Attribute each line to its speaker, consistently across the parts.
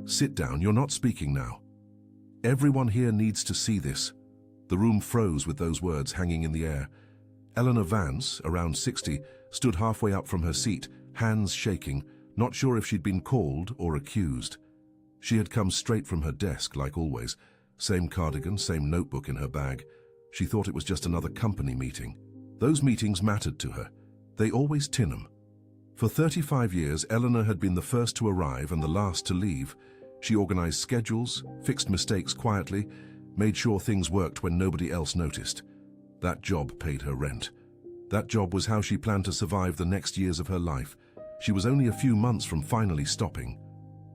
Speaker 1: Sit down, you're not speaking now. Everyone here needs to see this. The room froze with those words hanging in the air. Eleanor Vance, around 60, stood halfway up from her seat, hands shaking, not sure if she'd been called or accused. She had come straight from her desk, like always. Same cardigan, same notebook in her bag. She thought it was just another company meeting. Those meetings mattered to her. They always tin 'em. For 35 years, Eleanor had been the first to arrive and the last to leave. She organized schedules, fixed mistakes quietly, made sure things worked when nobody else noticed. That job paid her rent. That job was how she planned to survive the next years of her life. She was only a few months from finally stopping.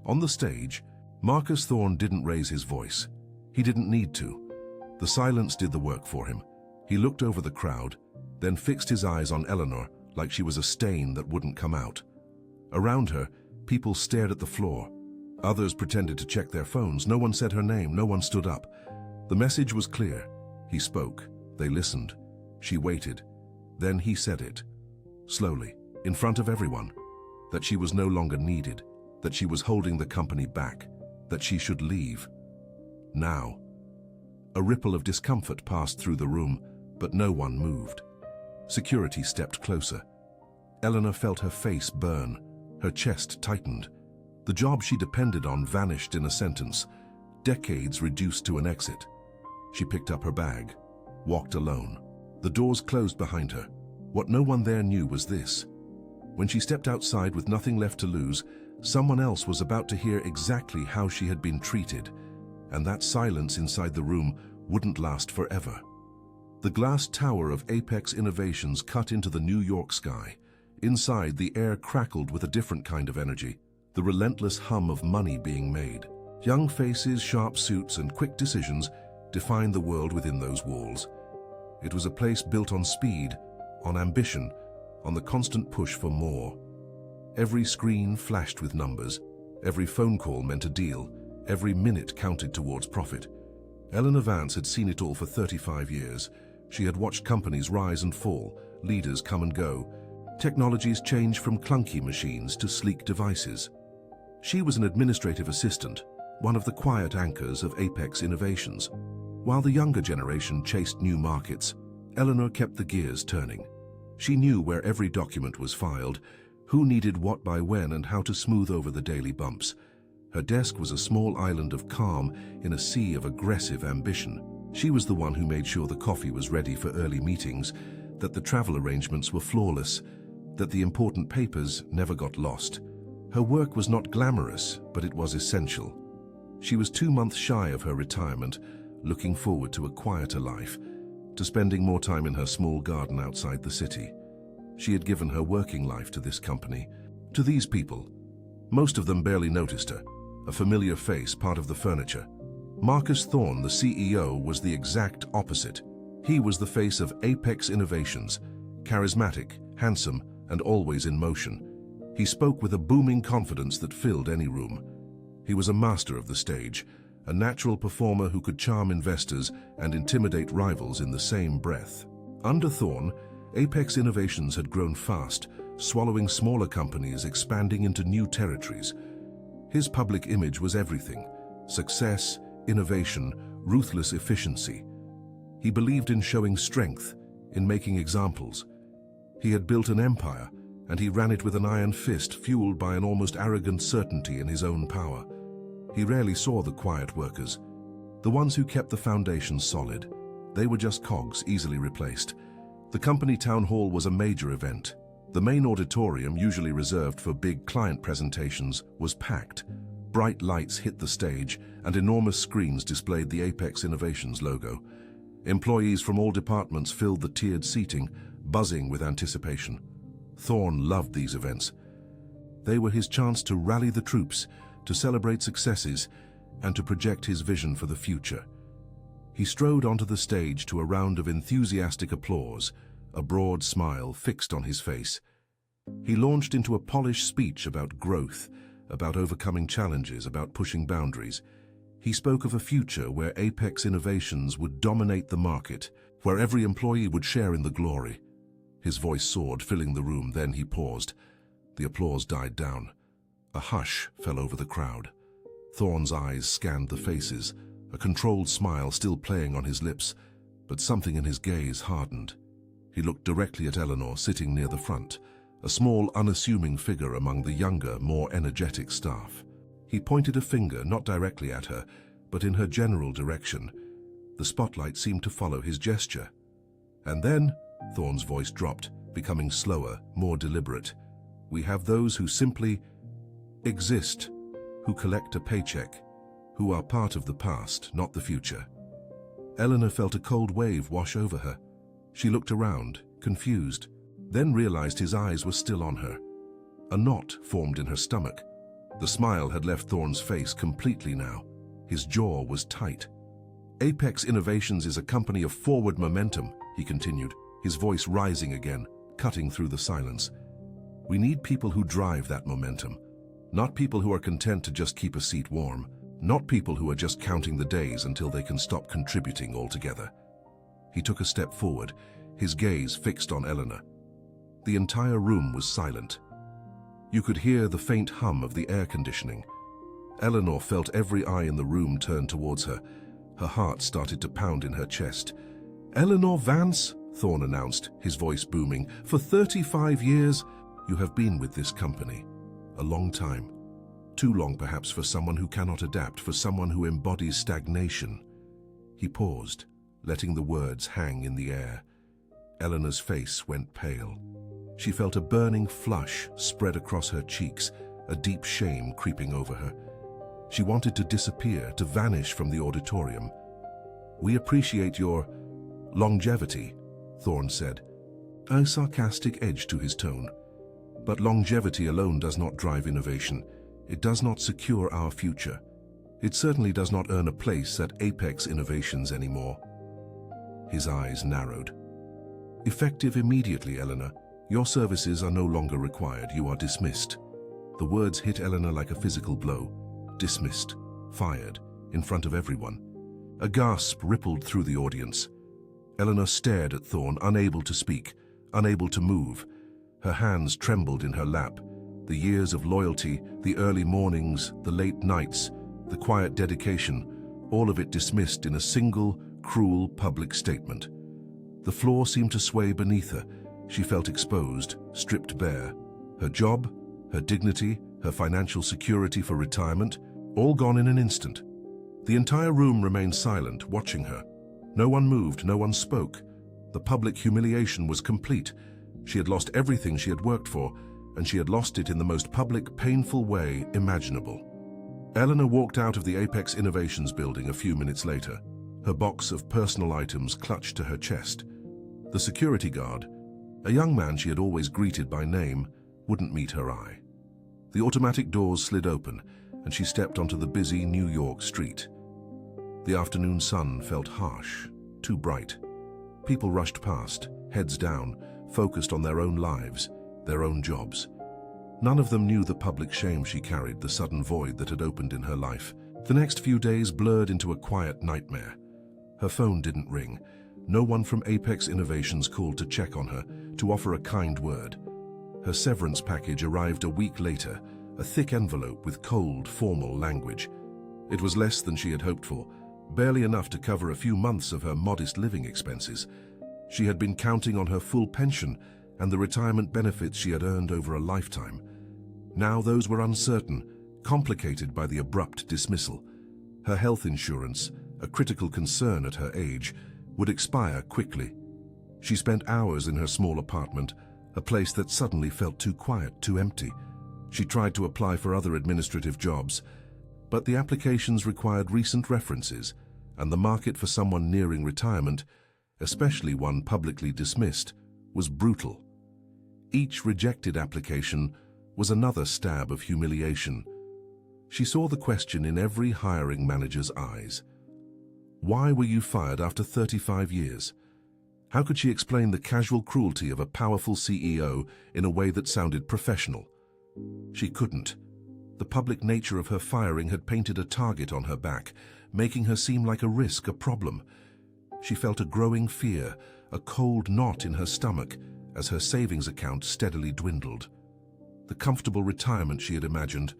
Speaker 1: On the stage, Marcus Thorne didn't raise his voice. He didn't need to. The silence did the work for him. He looked over the crowd, then fixed his eyes on Eleanor like she was a stain that wouldn't come out. Around her, people stared at the floor. Others pretended to check their phones. No one said her name. No one stood up. The message was clear. He spoke. They listened. She waited. Then he said it. Slowly, in front of everyone. That she was no longer needed. That she was holding the company back. That she should leave. Now. A ripple of discomfort passed through the room, but no one moved. Security stepped closer. Eleanor felt her face burn. Her chest tightened. The job she depended on vanished in a sentence. Decades reduced to an exit. She picked up her bag, walked alone. The doors closed behind her. What no one there knew was this. When she stepped outside with nothing left to lose, someone else was about to hear exactly how she had been treated, and that silence inside the room wouldn't last forever. The glass tower of Apex Innovations cut into the New York sky. Inside, the air crackled with a different kind of energy, the relentless hum of money being made. Young faces, sharp suits, and quick decisions defined the world within those walls. It was a place built on speed, on ambition, on the constant push for more. Every screen flashed with numbers. Every phone call meant a deal. Every minute counted towards profit. Eleanor Vance had seen it all for 35 years. She had watched companies rise and fall, leaders come and go, technologies change from clunky machines to sleek devices. She was an administrative assistant, one of the quiet anchors of Apex Innovations. While the younger generation chased new markets, Eleanor kept the gears turning. She knew where every document was filed, who needed what by when, and how to smooth over the daily bumps. Her desk was a small island of calm in a sea of aggressive ambition. She was the one who made sure the coffee was ready for early meetings, that the travel arrangements were flawless, that the important papers never got lost. Her work was not glamorous, but it was essential. She was 2 months shy of her retirement, looking forward to a quieter life, to spending more time in her small garden outside the city. She had given her working life to this company, to these people. Most of them barely noticed her, a familiar face, part of the furniture. Marcus Thorne, the CEO, was the exact opposite. He was the face of Apex Innovations, charismatic, handsome, and always in motion. He spoke with a booming confidence that filled any room. He was a master of the stage, a natural performer who could charm investors and intimidate rivals in the same breath. Under Thorne, Apex Innovations had grown fast, swallowing smaller companies, expanding into new territories. His public image was everything: success, innovation, ruthless efficiency. He believed in showing strength, in making examples. He had built an empire, and he ran it with an iron fist, fueled by an almost arrogant certainty in his own power. He rarely saw the quiet workers, the ones who kept the foundation solid. They were just cogs, easily replaced. The company town hall was a major event. The main auditorium, usually reserved for big client presentations, was packed. Bright lights hit the stage, and enormous screens displayed the Apex Innovations logo. Employees from all departments filled the tiered seating, buzzing with anticipation. Thorne loved these events. They were his chance to rally the troops, to celebrate successes, and to project his vision for the future. He strode onto the stage to a round of enthusiastic applause, a broad smile fixed on his face. He launched into a polished speech about growth, about overcoming challenges, about pushing boundaries. He spoke of a future where Apex Innovations would dominate the market, where every employee would share in the glory. His voice soared, filling the room. Then he paused. The applause died down. A hush fell over the crowd. Thorne's eyes scanned the faces, a controlled smile still playing on his lips, but something in his gaze hardened. He looked directly at Eleanor sitting near the front, a small, unassuming figure among the younger, more energetic staff. He pointed a finger not directly at her, but in her general direction. The spotlight seemed to follow his gesture. And then, Thorne's voice dropped, becoming slower, more deliberate. We have those who simply exist, who collect a paycheck, who are part of the past, not the future. Eleanor felt a cold wave wash over her. She looked around, confused, then realized his eyes were still on her. A knot formed in her stomach. The smile had left Thorne's face completely now. His jaw was tight. Apex Innovations is a company of forward momentum, he continued, his voice rising again, cutting through the silence. We need people who drive that momentum, not people who are content to just keep a seat warm, not people who are just counting the days until they can stop contributing altogether. He took a step forward, his gaze fixed on Eleanor. The entire room was silent. You could hear the faint hum of the air conditioning. Eleanor felt every eye in the room turn towards her. Her heart started to pound in her chest. "Eleanor Vance," Thorne announced, his voice booming, "for 35 years, you have been with this company. A long time. Too long perhaps for someone who cannot adapt, for someone who embodies stagnation." He paused, letting the words hang in the air. Eleanor's face went pale. She felt a burning flush spread across her cheeks, a deep shame creeping over her. She wanted to disappear, to vanish from the auditorium. "We appreciate your longevity," Thorne said, a sarcastic edge to his tone. "But longevity alone does not drive innovation. It does not secure our future. It certainly does not earn a place at Apex Innovations anymore." His eyes narrowed. "Effective immediately, Eleanor. Your services are no longer required. You are dismissed." The words hit Eleanor like a physical blow. Dismissed, fired, in front of everyone. A gasp rippled through the audience. Eleanor stared at Thorne, unable to speak, unable to move. Her hands trembled in her lap. The years of loyalty, the early mornings, the late nights, the quiet dedication, all of it dismissed in a single, cruel public statement. The floor seemed to sway beneath her. She felt exposed, stripped bare. Her job, her dignity, her financial security for retirement, all gone in an instant. The entire room remained silent, watching her. No one moved, no one spoke. The public humiliation was complete. She had lost everything she had worked for, and she had lost it in the most public, painful way imaginable. Eleanor walked out of the Apex Innovations building a few minutes later, her box of personal items clutched to her chest. The security guard, a young man she had always greeted by name, wouldn't meet her eye. The automatic doors slid open, and she stepped onto the busy New York street. The afternoon sun felt harsh, too bright. People rushed past, heads down, focused on their own lives, their own jobs. None of them knew the public shame she carried, the sudden void that had opened in her life. The next few days blurred into a quiet nightmare. Her phone didn't ring. No one from Apex Innovations called to check on her, to offer a kind word. Her severance package arrived a week later, a thick envelope with cold, formal language. It was less than she had hoped for, barely enough to cover a few months of her modest living expenses. She had been counting on her full pension and the retirement benefits she had earned over a lifetime. Now those were uncertain, complicated by the abrupt dismissal. Her health insurance, a critical concern at her age, would expire quickly. She spent hours in her small apartment, a place that suddenly felt too quiet, too empty. She tried to apply for other administrative jobs, but the applications required recent references, and the market for someone nearing retirement, especially one publicly dismissed, was brutal. Each rejected application was another stab of humiliation. She saw the question in every hiring manager's eyes. Why were you fired after 35 years? How could she explain the casual cruelty of a powerful CEO in a way that sounded professional? She couldn't. The public nature of her firing had painted a target on her back, making her seem like a risk, a problem. She felt a growing fear, a cold knot in her stomach, as her savings account steadily dwindled. The comfortable retirement she had imagined,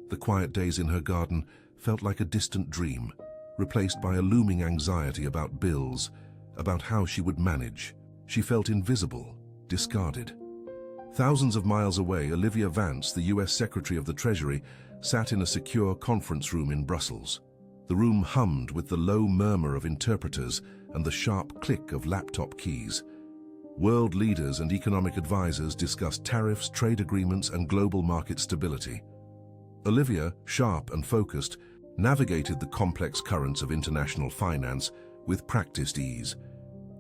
Speaker 1: the quiet days in her garden, felt like a distant dream, replaced by a looming anxiety about bills, about how she would manage. She felt invisible, discarded. Thousands of miles away, Olivia Vance, the US Secretary of the Treasury, sat in a secure conference room in Brussels. The room hummed with the low murmur of interpreters and the sharp click of laptop keys. World leaders and economic advisors discussed tariffs, trade agreements, and global market stability. Olivia, sharp and focused, navigated the complex currents of international finance with practiced ease.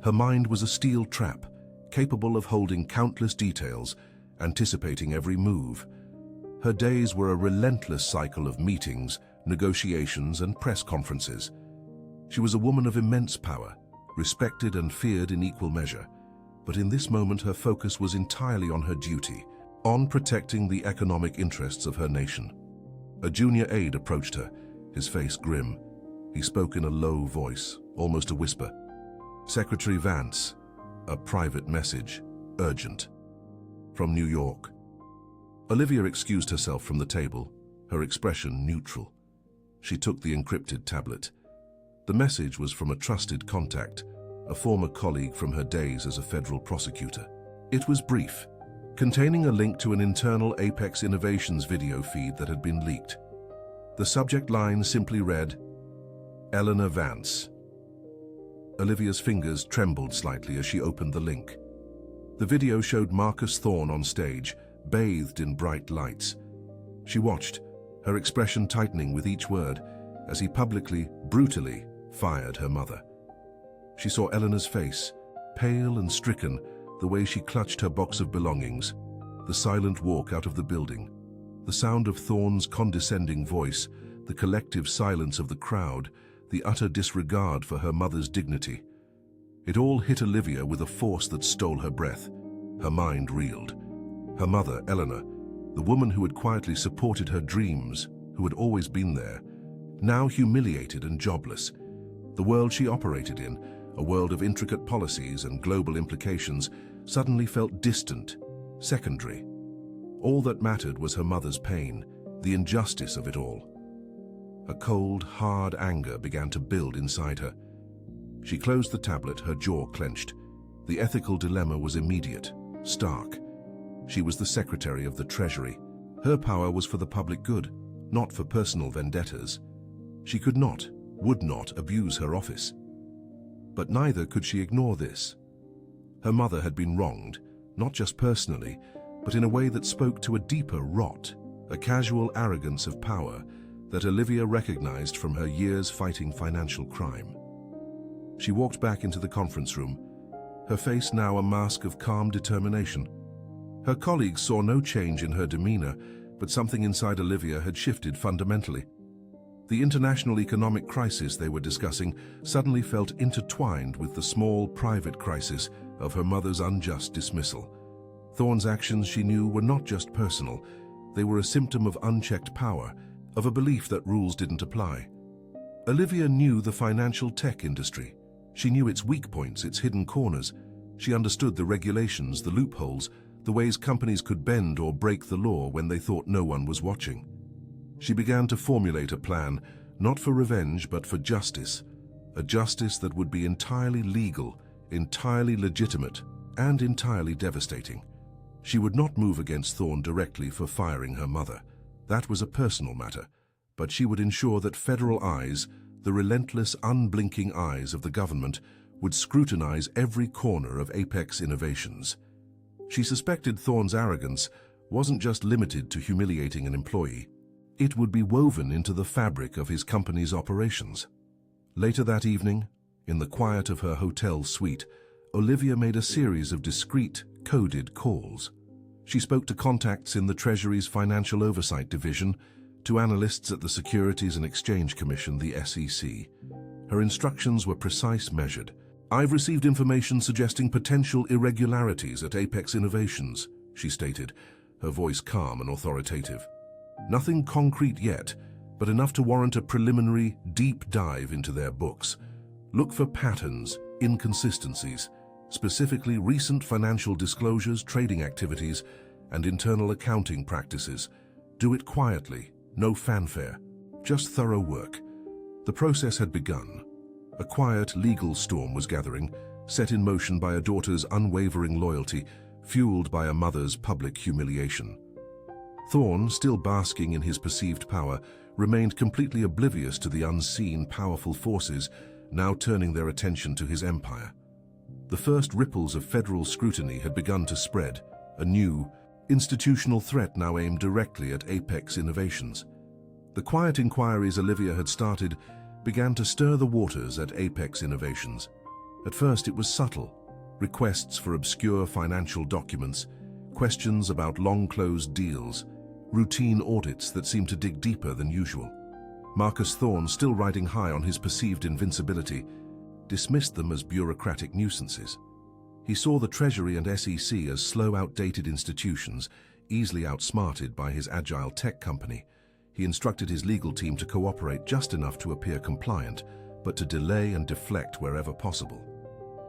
Speaker 1: Her mind was a steel trap, capable of holding countless details, anticipating every move. Her days were a relentless cycle of meetings, negotiations, and press conferences. She was a woman of immense power, respected and feared in equal measure. But in this moment, her focus was entirely on her duty, on protecting the economic interests of her nation. A junior aide approached her, his face grim. He spoke in a low voice, almost a whisper. "Secretary Vance, a private message, urgent. From New York." Olivia excused herself from the table, her expression neutral. She took the encrypted tablet. The message was from a trusted contact, a former colleague from her days as a federal prosecutor. It was brief, containing a link to an internal Apex Innovations video feed that had been leaked. The subject line simply read, "Eleanor Vance." Olivia's fingers trembled slightly as she opened the link. The video showed Marcus Thorne on stage, bathed in bright lights. She watched, her expression tightening with each word, as he publicly, brutally, fired her mother. She saw Eleanor's face, pale and stricken, the way she clutched her box of belongings, the silent walk out of the building, the sound of Thorne's condescending voice, the collective silence of the crowd, the utter disregard for her mother's dignity. It all hit Olivia with a force that stole her breath. Her mind reeled. Her mother, Eleanor, the woman who had quietly supported her dreams, who had always been there, now humiliated and jobless. The world she operated in, a world of intricate policies and global implications, suddenly felt distant, secondary. All that mattered was her mother's pain, the injustice of it all. A cold, hard anger began to build inside her. She closed the tablet, her jaw clenched. The ethical dilemma was immediate, stark. She was the Secretary of the Treasury. Her power was for the public good, not for personal vendettas. She could not, would not abuse her office. But neither could she ignore this. Her mother had been wronged, not just personally, but in a way that spoke to a deeper rot, a casual arrogance of power that Olivia recognized from her years fighting financial crime. She walked back into the conference room, her face now a mask of calm determination. Her colleagues saw no change in her demeanor, but something inside Olivia had shifted fundamentally. The international economic crisis they were discussing suddenly felt intertwined with the small, private crisis of her mother's unjust dismissal. Thorne's actions, she knew, were not just personal. They were a symptom of unchecked power, of a belief that rules didn't apply. Olivia knew the financial tech industry. She knew its weak points, its hidden corners. She understood the regulations, the loopholes, the ways companies could bend or break the law when they thought no one was watching. She began to formulate a plan, not for revenge but for justice, a justice that would be entirely legal, entirely legitimate, and entirely devastating. She would not move against Thorne directly for firing her mother. That was a personal matter, but she would ensure that federal eyes, the relentless, unblinking eyes of the government, would scrutinize every corner of Apex Innovations. She suspected Thorne's arrogance wasn't just limited to humiliating an employee. It would be woven into the fabric of his company's operations. Later that evening, in the quiet of her hotel suite, Olivia made a series of discreet, coded calls. She spoke to contacts in the Treasury's Financial Oversight Division, to analysts at the Securities and Exchange Commission, the SEC. Her instructions were precise, measured. "I've received information suggesting potential irregularities at Apex Innovations," she stated, her voice calm and authoritative. "Nothing concrete yet, but enough to warrant a preliminary, deep dive into their books. Look for patterns, inconsistencies, specifically recent financial disclosures, trading activities, and internal accounting practices. Do it quietly, no fanfare. just thorough work. The process had begun. A quiet legal storm was gathering, set in motion by a daughter's unwavering loyalty, fueled by a mother's public humiliation. Thorne, still basking in his perceived power, remained completely oblivious to the unseen, powerful forces now turning their attention to his empire. The first ripples of federal scrutiny had begun to spread, a new, institutional threat now aimed directly at Apex Innovations. The quiet inquiries Olivia had started began to stir the waters at Apex Innovations. At first it was subtle, requests for obscure financial documents, questions about long-closed deals, routine audits that seemed to dig deeper than usual. Marcus Thorne, still riding high on his perceived invincibility, dismissed them as bureaucratic nuisances. He saw the Treasury and SEC as slow, outdated institutions, easily outsmarted by his agile tech company. He instructed his legal team to cooperate just enough to appear compliant, but to delay and deflect wherever possible.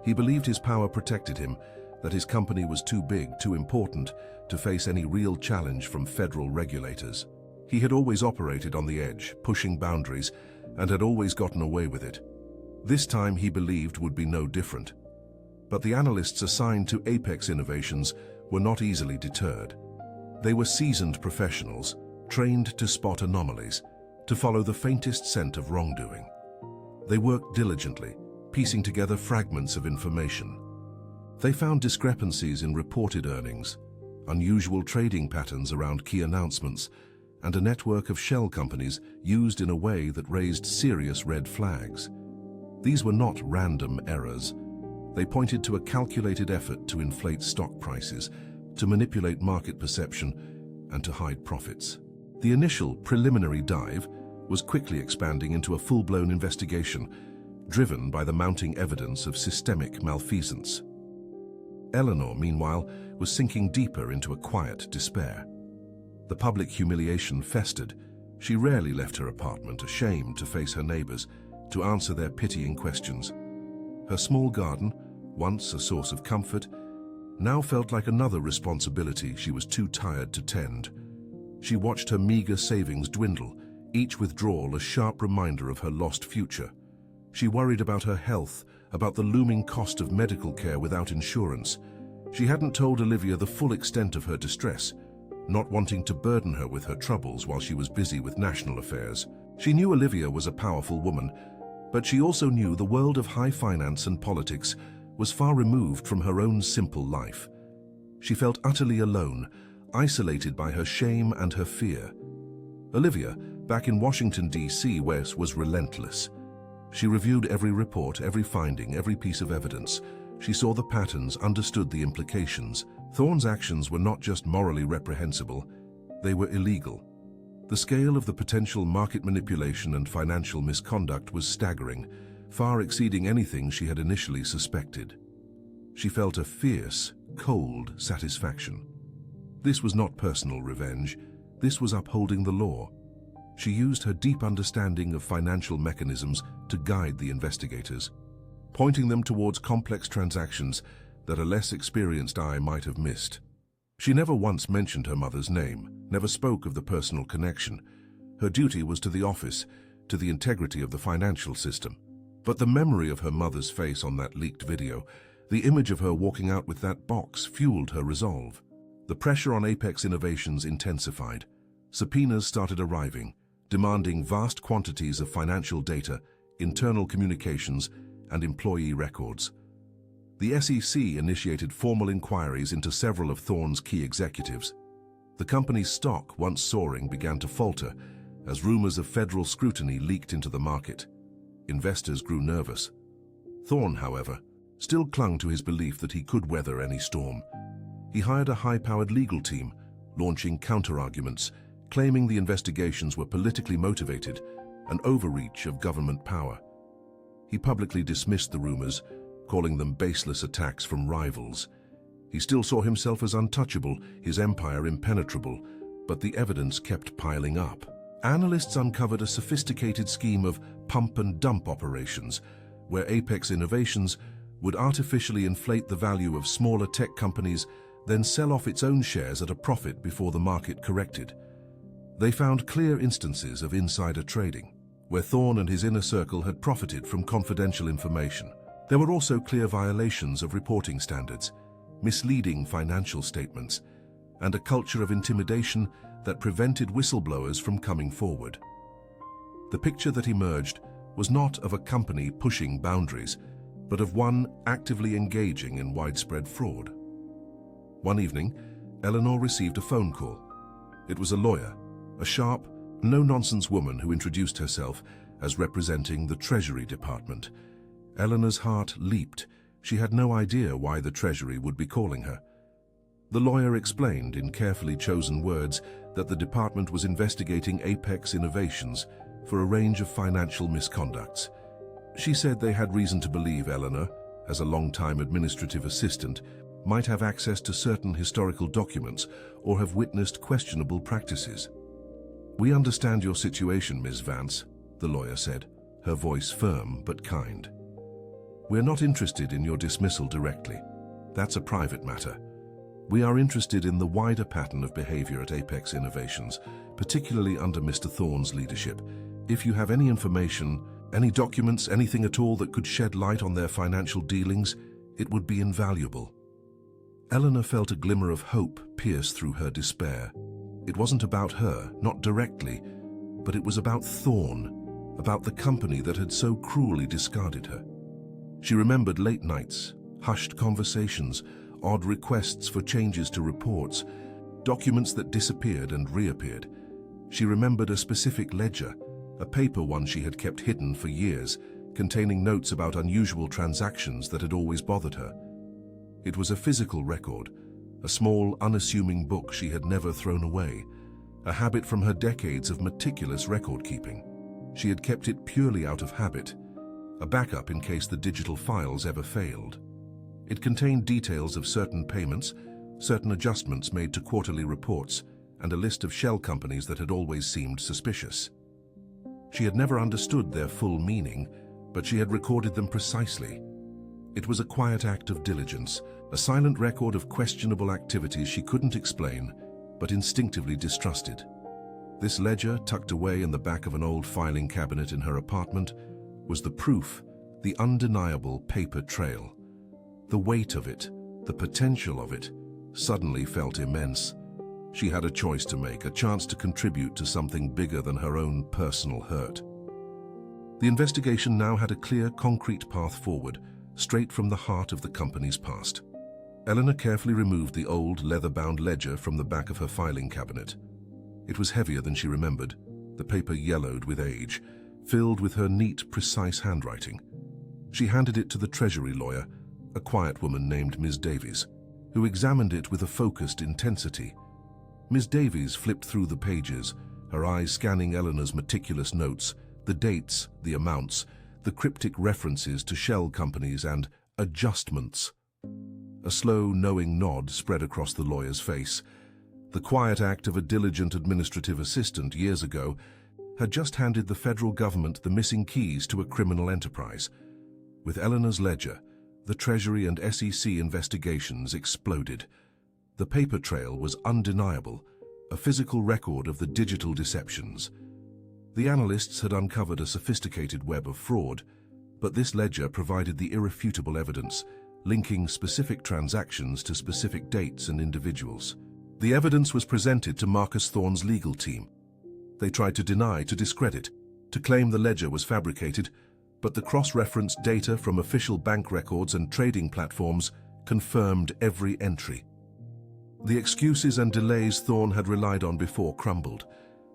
Speaker 1: He believed his power protected him, that his company was too big, too important, to face any real challenge from federal regulators. He had always operated on the edge, pushing boundaries, and had always gotten away with it. This time he believed would be no different. But the analysts assigned to Apex Innovations were not easily deterred. They were seasoned professionals, trained to spot anomalies, to follow the faintest scent of wrongdoing. They worked diligently, piecing together fragments of information. They found discrepancies in reported earnings, unusual trading patterns around key announcements, and a network of shell companies used in a way that raised serious red flags. These were not random errors. They pointed to a calculated effort to inflate stock prices, to manipulate market perception, and to hide profits. The initial preliminary dive was quickly expanding into a full-blown investigation, driven by the mounting evidence of systemic malfeasance. Eleanor, meanwhile, was sinking deeper into a quiet despair. The public humiliation festered. She rarely left her apartment, ashamed to face her neighbors, to answer their pitying questions. Her small garden, once a source of comfort, now felt like another responsibility she was too tired to tend. She watched her meager savings dwindle, each withdrawal a sharp reminder of her lost future. She worried about her health, about the looming cost of medical care without insurance. She hadn't told Olivia the full extent of her distress, not wanting to burden her with her troubles while she was busy with national affairs. She knew Olivia was a powerful woman, but she also knew the world of high finance and politics was far removed from her own simple life. She felt utterly alone, isolated by her shame and her fear. Olivia, back in Washington, D.C., was relentless. She reviewed every report, every finding, every piece of evidence. She saw the patterns, understood the implications. Thorne's actions were not just morally reprehensible, they were illegal. The scale of the potential market manipulation and financial misconduct was staggering, far exceeding anything she had initially suspected. She felt a fierce, cold satisfaction. This was not personal revenge, this was upholding the law. She used her deep understanding of financial mechanisms to guide the investigators, pointing them towards complex transactions that a less experienced eye might have missed. She never once mentioned her mother's name, never spoke of the personal connection. Her duty was to the office, to the integrity of the financial system. But the memory of her mother's face on that leaked video, the image of her walking out with that box, fueled her resolve. The pressure on Apex Innovations intensified. Subpoenas started arriving, demanding vast quantities of financial data, internal communications, and employee records. The SEC initiated formal inquiries into several of Thorne's key executives. The company's stock, once soaring, began to falter as rumors of federal scrutiny leaked into the market. Investors grew nervous. Thorne, however, still clung to his belief that he could weather any storm. He hired a high-powered legal team, launching counter-arguments, claiming the investigations were politically motivated, an overreach of government power. He publicly dismissed the rumors, calling them baseless attacks from rivals. He still saw himself as untouchable, his empire impenetrable, but the evidence kept piling up. Analysts uncovered a sophisticated scheme of pump-and-dump operations, where Apex Innovations would artificially inflate the value of smaller tech companies, then sell off its own shares at a profit before the market corrected. They found clear instances of insider trading, where Thorne and his inner circle had profited from confidential information. There were also clear violations of reporting standards, misleading financial statements, and a culture of intimidation that prevented whistleblowers from coming forward. The picture that emerged was not of a company pushing boundaries, but of one actively engaging in widespread fraud. One evening, Eleanor received a phone call. It was a lawyer, a sharp, no-nonsense woman who introduced herself as representing the Treasury Department. Eleanor's heart leaped. She had no idea why the Treasury would be calling her. The lawyer explained in carefully chosen words that the department was investigating Apex Innovations for a range of financial misconducts. She said they had reason to believe Eleanor, as a long-time administrative assistant, might have access to certain historical documents or have witnessed questionable practices. "We understand your situation, Ms. Vance," the lawyer said, her voice firm but kind. "We're not interested in your dismissal directly. That's a private matter. We are interested in the wider pattern of behavior at Apex Innovations, particularly under Mr. Thorne's leadership. If you have any information, any documents, anything at all that could shed light on their financial dealings, it would be invaluable." Eleanor felt a glimmer of hope pierce through her despair. It wasn't about her, not directly, but it was about Thorne, about the company that had so cruelly discarded her. She remembered late nights, hushed conversations, odd requests for changes to reports, documents that disappeared and reappeared. She remembered a specific ledger, a paper one she had kept hidden for years, containing notes about unusual transactions that had always bothered her. It was a physical record, a small, unassuming book she had never thrown away, a habit from her decades of meticulous record-keeping. She had kept it purely out of habit, a backup in case the digital files ever failed. It contained details of certain payments, certain adjustments made to quarterly reports, and a list of shell companies that had always seemed suspicious. She had never understood their full meaning, but she had recorded them precisely. It was a quiet act of diligence, a silent record of questionable activities she couldn't explain, but instinctively distrusted. This ledger, tucked away in the back of an old filing cabinet in her apartment, was the proof, the undeniable paper trail. The weight of it, the potential of it, suddenly felt immense. She had a choice to make, a chance to contribute to something bigger than her own personal hurt. The investigation now had a clear, concrete path forward, straight from the heart of the company's past. Eleanor carefully removed the old, leather-bound ledger from the back of her filing cabinet. It was heavier than she remembered, the paper yellowed with age, filled with her neat, precise handwriting. She handed it to the Treasury lawyer, a quiet woman named Ms. Davies, who examined it with a focused intensity. Ms. Davies flipped through the pages, her eyes scanning Eleanor's meticulous notes, the dates, the amounts, the cryptic references to shell companies and adjustments. A slow, knowing nod spread across the lawyer's face. The quiet act of a diligent administrative assistant years ago had just handed the federal government the missing keys to a criminal enterprise. With Eleanor's ledger, the Treasury and SEC investigations exploded. The paper trail was undeniable, a physical record of the digital deceptions. The analysts had uncovered a sophisticated web of fraud, but this ledger provided the irrefutable evidence, linking specific transactions to specific dates and individuals. The evidence was presented to Marcus Thorne's legal team. They tried to deny, to discredit, to claim the ledger was fabricated, but the cross-referenced data from official bank records and trading platforms confirmed every entry. The excuses and delays Thorne had relied on before crumbled.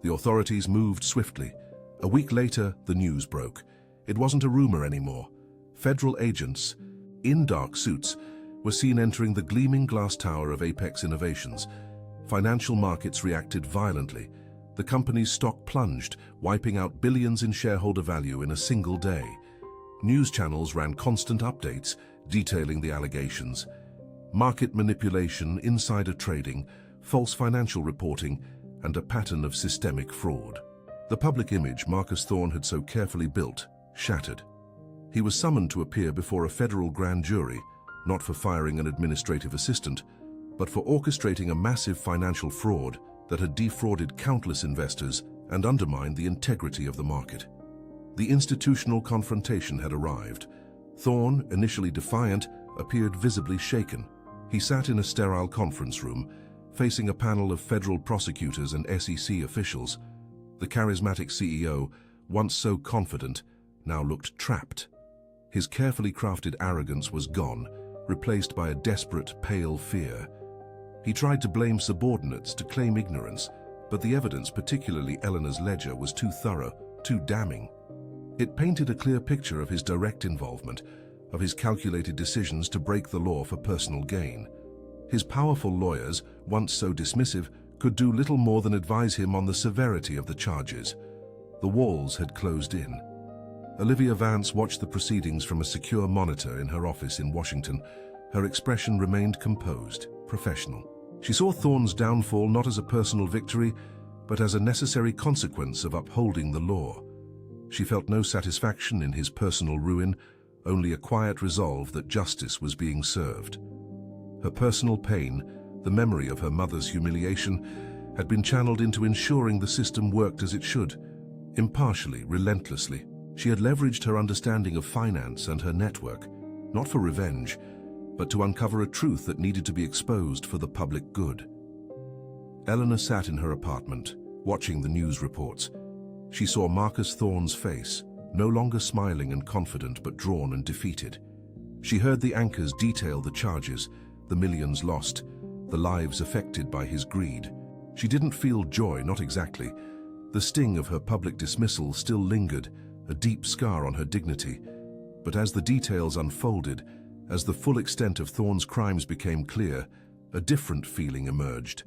Speaker 1: The authorities moved swiftly. A week later, the news broke. It wasn't a rumor anymore. Federal agents, in dark suits, were seen entering the gleaming glass tower of Apex Innovations. Financial markets reacted violently. The company's stock plunged, wiping out billions in shareholder value in a single day. News channels ran constant updates, detailing the allegations. Market manipulation, insider trading, false financial reporting, and a pattern of systemic fraud. The public image Marcus Thorne had so carefully built shattered. He was summoned to appear before a federal grand jury, not for firing an administrative assistant, but for orchestrating a massive financial fraud that had defrauded countless investors and undermined the integrity of the market. The institutional confrontation had arrived. Thorne, initially defiant, appeared visibly shaken. He sat in a sterile conference room, facing a panel of federal prosecutors and SEC officials. The charismatic CEO, once so confident, now looked trapped. His carefully crafted arrogance was gone, replaced by a desperate, pale fear. He tried to blame subordinates, to claim ignorance, but the evidence, particularly Eleanor's ledger, was too thorough, too damning. It painted a clear picture of his direct involvement, of his calculated decisions to break the law for personal gain. His powerful lawyers, once so dismissive, could do little more than advise him on the severity of the charges. The walls had closed in. Olivia Vance watched the proceedings from a secure monitor in her office in Washington. Her expression remained composed, professional. She saw Thorne's downfall not as a personal victory, but as a necessary consequence of upholding the law. She felt no satisfaction in his personal ruin, only a quiet resolve that justice was being served. Her personal pain, the memory of her mother's humiliation, had been channeled into ensuring the system worked as it should, impartially, relentlessly. She had leveraged her understanding of finance and her network, not for revenge, but to uncover a truth that needed to be exposed for the public good. Eleanor sat in her apartment, watching the news reports. She saw Marcus Thorne's face, no longer smiling and confident, but drawn and defeated. She heard the anchors detail the charges, the millions lost, the lives affected by his greed. She didn't feel joy, not exactly. The sting of her public dismissal still lingered, a deep scar on her dignity. But as the details unfolded, as the full extent of Thorne's crimes became clear, a different feeling emerged.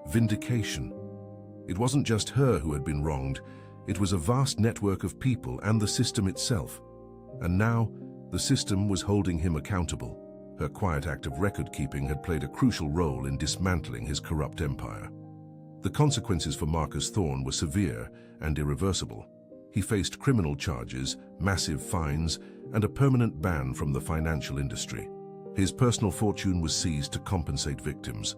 Speaker 1: Vindication. It wasn't just her who had been wronged. It was a vast network of people and the system itself. And now, the system was holding him accountable. Her quiet act of record-keeping had played a crucial role in dismantling his corrupt empire. The consequences for Marcus Thorne were severe and irreversible. He faced criminal charges, massive fines, and a permanent ban from the financial industry. His personal fortune was seized to compensate victims.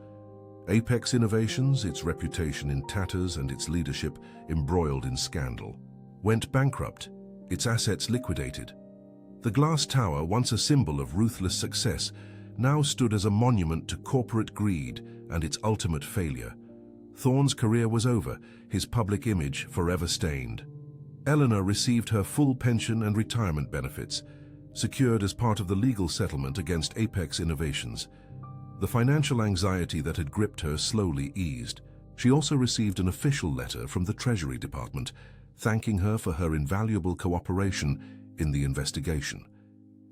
Speaker 1: Apex Innovations, its reputation in tatters and its leadership embroiled in scandal, went bankrupt, its assets liquidated. The glass tower, once a symbol of ruthless success, now stood as a monument to corporate greed and its ultimate failure. Thorne's career was over, his public image forever stained. Eleanor received her full pension and retirement benefits, secured as part of the legal settlement against Apex Innovations. The financial anxiety that had gripped her slowly eased. She also received an official letter from the Treasury Department, thanking her for her invaluable cooperation in the investigation.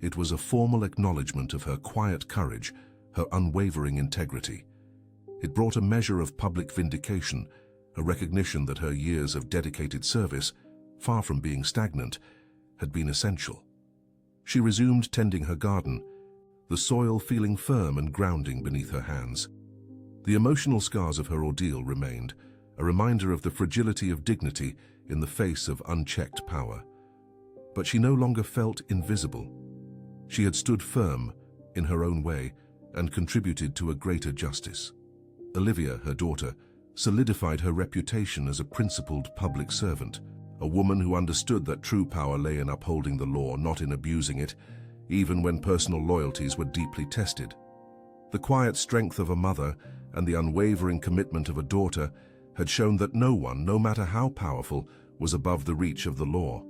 Speaker 1: It was a formal acknowledgement of her quiet courage, her unwavering integrity. It brought a measure of public vindication, a recognition that her years of dedicated service, far from being stagnant, had been essential. She resumed tending her garden, the soil feeling firm and grounding beneath her hands. The emotional scars of her ordeal remained, a reminder of the fragility of dignity in the face of unchecked power. But she no longer felt invisible. She had stood firm, in her own way, and contributed to a greater justice. Olivia, her daughter, solidified her reputation as a principled public servant, a woman who understood that true power lay in upholding the law, not in abusing it, even when personal loyalties were deeply tested. The quiet strength of a mother and the unwavering commitment of a daughter had shown that no one, no matter how powerful, was above the reach of the law.